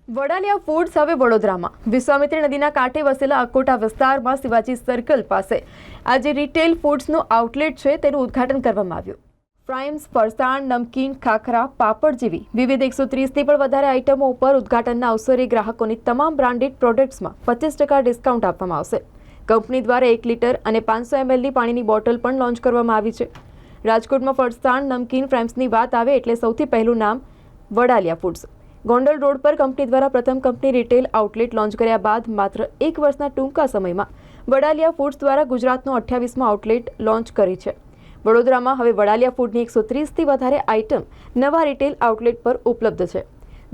Vadaliya foods હવે વડોદરામાં વિશ્વામિત્રી નદીના કાંઠે વસેલા અકોટા વિસ્તારમાં શિવાજી સર્કલ પાસે આજે રિટેલ ફૂડ્સનું આઉટલેટ છે તેનું ઉદ્ઘાટન કરવામાં આવ્યું। ફ્રાઈમ્સ, ફરસાણ, નમકીન, ખાખરા, પાપડ જેવી વિવિધ 130થી પણ વધારે આઇટમો ઉપર ઉદ્ઘાટનના અવસરે ગ્રાહકોની તમામ બ્રાન્ડેડ પ્રોડક્ટ્સમાં 50% ડિસ્કાઉન્ટ આપવામાં આવશે। કંપની દ્વારા 1 લીટર અને 500 mlની પાણીની બોટલ પણ લોન્ચ કરવામાં આવી છે। રાજકોટમાં ફરસાણ, નમકીન, ફ્રાઈમ્સની વાત આવે એટલે સૌથી પહેલું નામ વડાલિયા ફૂડ્સ। ગોંડલ રોડ પર કંપની દ્વારા પ્રથમ કંપની રિટેલ આઉટલેટ લોન્ચ કર્યા બાદ માત્ર 1 વર્ષના ટૂંકા સમયમાં વડાલિયા ફૂડ્સ દ્વારા ગુજરાતનો 28મો આઉટલેટ લોન્ચ કરી છે। વડોદરામાં હવે વડાલિયા ફૂડની 130થી વધારે આઇટમ નવા રિટેલ આઉટલેટ પર ઉપલબ્ધ છે।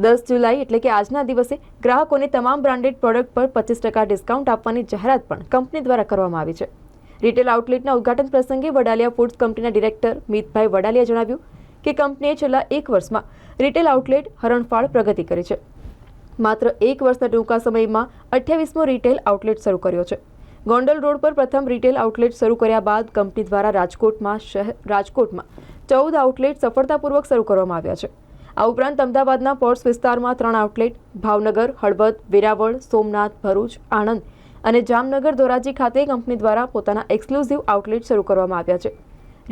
10 જુલાઈ એટલે કે આજના દિવસે ગ્રાહકોને તમામ બ્રાન્ડેડ પ્રોડક્ટ પર 50% ડિસ્કાઉન્ટ આપવાની જાહેરાત પણ કંપની દ્વારા કરવામાં આવી છે। રિટેલ આઉટલેટના ઉદ્ઘાટન પ્રસંગે વડાલિયા ફૂડ્સ કંપનીના ડિરેક્ટર મિતભાઈ વડાલિયા જણાવ્યું કે કંપનીએ છેલ્લા 1 વર્ષમાં રિટેલ આઉટલેટ હરણફાળ પ્રગતિ કરી છે। માત્ર 1 વર્ષના ટૂંકા સમયમાં 28મો રિટેલ આઉટલેટ શરૂ કર્યો છે। ગોંડલ રોડ પર પ્રથમ રિટેલ આઉટલેટ શરૂ કર્યા બાદ કંપની દ્વારા રાજકોટમાં 14 આઉટલેટ સફળતાપૂર્વક શરૂ કરવામાં આવ્યા છે। આ ઉપરાંત અમદાવાદના પોર્ટ્સ વિસ્તારમાં 3 આઉટલેટ, ભાવનગર, હળવદ, વેરાવળ, સોમનાથ, ભરૂચ, આણંદ અને જામનગર ધોરાજી ખાતે કંપની દ્વારા પોતાના એક્સક્લુઝિવ આઉટલેટ શરૂ કરવામાં આવ્યા છે।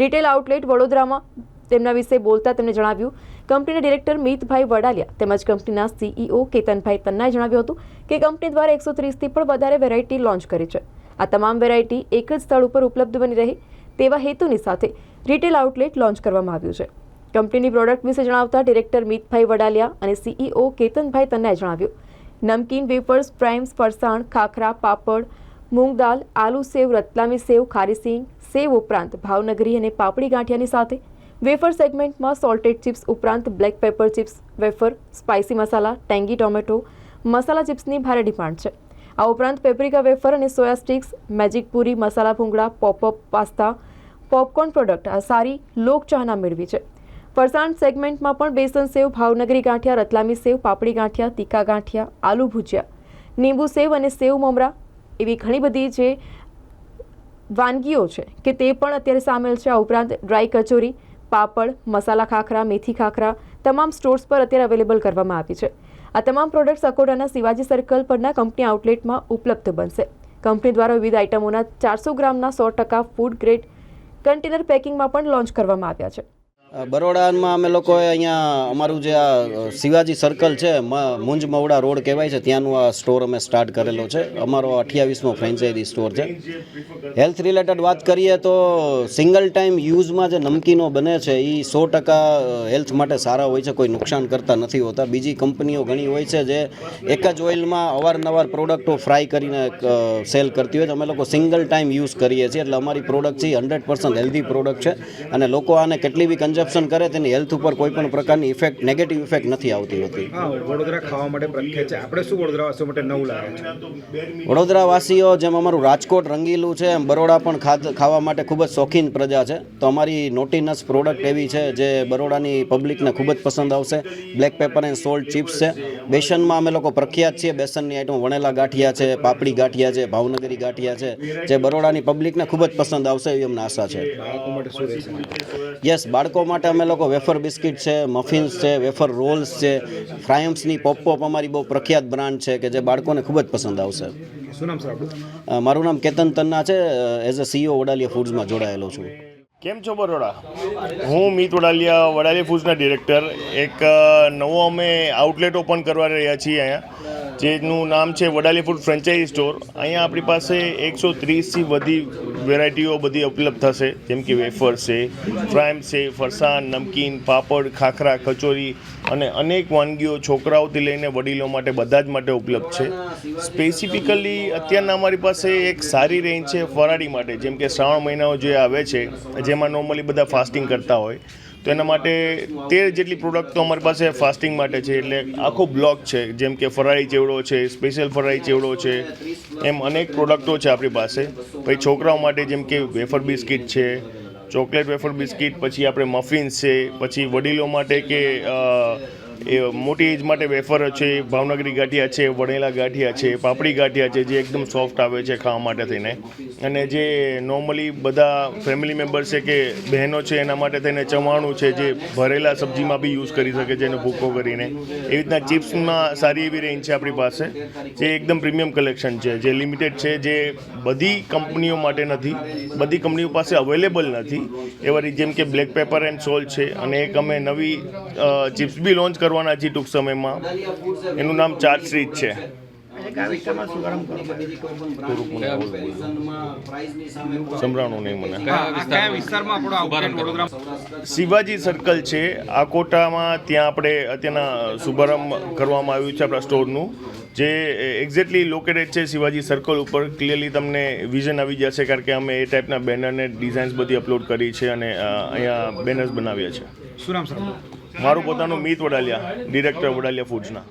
રિટેલ આઉટલેટ વડોદરામાં તેમના વિશે બોલતા તેમણે જણાવ્યું, કંપનીના ડિરેક્ટર મિતભાઈ વડાલિયા તેમજ કંપનીના CEO કેતનભાઈ તન્નાએ જણાવ્યું હતું કે કંપની દ્વારા 130થી પણ વધારે વેરાયટી લોન્ચ કરી છે। આ તમામ વેરાયટી એક જ સ્થળ ઉપર ઉપલબ્ધ બની રહે તેવા હેતુની સાથે રિટેલ આઉટલેટ લોન્ચ કરવામાં આવ્યું છે। કંપનીની પ્રોડક્ટ વિશે જણાવતા ડિરેક્ટર મિતભાઈ વડાલિયા અને CEO કેતનભાઈ તન્નાએ જણાવ્યું, નમકીન, વેફર્સ, ફ્રાઈમ્સ, ફરસાણ, ખાખરા, પાપડ, મૂંગ દાલ, આલુ સેવ, રતલામી સેવ, ખારી સિંગ, સેવ ઉપરાંત ભાવનગરી અને પાપડી ગાંઠિયાની સાથે વેફર સેગમેન્ટમાં સોલ્ટેડ ચિપ્સ ઉપરાંત black pepper chips, wafer, spicy masala, tangy tomato masala ચિપ્સની ભારે ડિમાન્ડ છે। આ ઉપરાંત પેપ્રિકા વેફર અને soya sticks, magic puri, masala ભૂંગળા, પોપઅપ પાસ્તા, પોપકોર્ન પ્રોડક્ટ આ સારી લોકચાહના મેળવી છે। ફરસાણ સેગમેન્ટમાં પણ બેસન સેવ, ભાવનગરી ગાંઠિયા, રતલામી સેવ, પાપડી ગાંઠિયા, તીખા ગાંઠિયા, આલુ ભુજિયા, લીંબુ સેવ અને સેવ મમરા એવી ઘણી બધી જે વાનગીઓ છે કે તે પણ અત્યારે સામેલ છે। આ ઉપરાંત ડ્રાય કચોરી, પાપડ, મસાલા ખાખરા, મેથી ખાખરા તમામ સ્ટોર્સ પર અત્યારે અવેલેબલ કરવામાં આવી છે। આ તમામ પ્રોડક્ટ્સ અકોટાના શિવાજી સર્કલ પરના કંપની આઉટલેટમાં ઉપલબ્ધ બનશે। કંપની દ્વારા વિવિધ આઇટમોના 400 ગ્રામના 100% ફૂડ ગ્રેડ કન્ટેનર પેકિંગમાં પણ લોન્ચ કરવામાં આવ્યા છે। બરોડામાં અમે લોકોએ અહીંયા અમારું જે આ શિવાજી સર્કલ છે, મુંજ મવડા રોડ કહેવાય છે, ત્યાંનું આ સ્ટોર અમે સ્ટાર્ટ કરેલો છે। અમારો 28મો ફ્રેન્ચાઇઝી સ્ટોર છે। હેલ્થ રિલેટેડ વાત કરીએ તો સિંગલ ટાઈમ યુઝમાં જે નમકીનો બને છે એ 100% હેલ્થ માટે સારા હોય છે, કોઈ નુકસાન કરતા નથી હોતા। બીજી કંપનીઓ ઘણી હોય છે જે એક જ ઓઇલમાં અવારનવાર પ્રોડક્ટો ફ્રાય કરીને સેલ કરતી હોય છે। અમે લોકો સિંગલ ટાઈમ યુઝ કરીએ છીએ એટલે અમારી પ્રોડક્ટ છે 100% હેલ્ધી પ્રોડક્ટ છે અને લોકો આને કેટલી બી કન્ઝપ્શન કરે તેની હેલ્થ ઉપર કોઈ પણ પ્રકારની ઇફેક્ટ, નેગેટિવ ઇફેક્ટ નથી આવતી હોતી। વડોદરા ખાવા માટે પ્રખ્યાત છે, આપણે શું વડોદરાવાસીઓ માટે નવું લાગે છે? વડોદરાવાસીઓ જેમ અમારું રાજકોટ રંગીલું છે એમ બરોડા પણ ખાવા માટે ખૂબ જ શોખીન પ્રજા છે। તો અમારી નોટીનસ પ્રોડક્ટ એવી છે જે બરોડાની પબ્લિકને ખૂબ જ પસંદ આવશે। Black paper and salt chips છે। બેસનમાં અમે લોકો પ્રખ્યાત છીએ। બેસનની આઈટમ વણેલા ગાંઠિયા છે, પાપડી ગાંઠિયા છે, ભાવનગરી ગાંઠિયા છે, જે બરોડાની પબ્લિકને ખૂબ જ પસંદ આવશે એવી અમને આશા છે। યસ, બાળકો માટે અમે લોકો વેફર બિસ્કિટ છે, મફિન્સ છે, વેફર રોલ્સ છે, ફ્રાયમ્સની પોપ અમારી બહુ પ્રખ્યાત બ્રાન્ડ છે કે જે બાળકોને ખૂબ જ પસંદ આવશે। શું નામ સર આપણું? મારું નામ કેતન તન્ના છે। એઝ અ CEO વડાલિયા ફૂડ્સમાં જોડાયેલો છું। કેમ છો બરોડા? હું મિત વડાલિયા, વડાલિયા ફૂડ્સના ડિરેક્ટર। એક નવો અમે આઉટલેટ ઓપન કરવા રહ્યા છીએ અહીંયા, જેનું નામ છે વડાલિયા ફૂડ ફ્રેન્ચાઇઝી સ્ટોર। અહીંયા આપણી પાસે 130થી વધી વેરાયટીઓ બધી ઉપલબ્ધ થશે, જેમ કે વેફર છે, ફ્રાઈમ્સ છે, ફરસાણ, નમકીન, પાપડ, ખાખરા, કચોરી અને અનેક વાનગીઓ છોકરાઓથી લઈને વડીલો માટે બધા જ માટે ઉપલબ્ધ છે। સ્પેસિફિકલી અત્યારના અમારી પાસે એક સારી રેન્જ છે ફરાળી માટે, જેમ કે શ્રાવણ મહિનાઓ જે આવે છે જેમાં નોર્મલી બધા ફાસ્ટિંગ કરતા હોય તો એના માટે 13 જેટલી પ્રોડક્ટ તો અમારી પાસે ફાસ્ટિંગ માટે છે। એટલે આખો બ્લોક છે, જેમ કે ફરાળી ચેવડો છે, સ્પેશિયલ ફરાળી ચેવડો છે, એમ અનેક પ્રોડક્ટો છે આપણી પાસે। પછી છોકરાઓ માટે જેમ કે વેફર બિસ્કિટ છે, ચોકલેટ વેફર બિસ્કિટ, પછી આપણે મફિન્સ છે, પછી વડીલો માટે કે એ મોટી એજ માટે વેફર છે, ભાવનગરી ગાંઠિયા છે, વણેલા ગાંઠિયા છે, પાપડી ગાંઠિયા છે જે એકદમ સોફ્ટ આવે છે ખાવા માટે થઈને, અને જે નોર્મલી બધા ફેમિલી મેમ્બર છે કે બહેનો છે એના માટે થઈને ચવાણું છે જે ભરેલા સબ્જીમાં બી યુઝ કરી શકે છે એને ભૂકો કરીને. એવી રીતના ચિપ્સમાં સારી એવી રેન્જ છે આપણી પાસે, જે એકદમ પ્રીમિયમ કલેક્શન છે, જે લિમિટેડ છે, જે બધી કંપનીઓ માટે નથી, બધી કંપનીઓ પાસે અવેલેબલ નથી. એવા જેમ કે બ્લેક પેપર એન્ડ સોલ્ટ છે, અને એક અમે નવી ચિપ્સ બી લોન્ચ કરવાના છીએ ટૂંક સમયમાં, એનું નામ ચાટ સ્ટ્રીટ છે. સંભળાણું નહીં મને. કયા વિસ્તારમાં આપણો આઉટલેટ વડોદરા? શિવાજી સર્કલ છે આકોટામાં, ત્યાં આપણે અત્યારના શુભારંભ કરવામાં આવ્યું છે આપણા સ્ટોરનું, જે એક્ઝેક્ટલી લોકેટેડ છે શિવાજી સર્કલ ઉપર. ક્લિયરલી તમને વિઝન આવી જશે, કારણ કે અમે એ ટાઈપના બેનરને ડિઝાઇન્સ બધી અપલોડ કરી છે અને અહીંયા બેનર્સ બનાવ્યા છે. શું નામ સર? મારું પોતાનું મીત વડાલિયા, ડિરેક્ટર વડાલિયા ફૂડ્સના.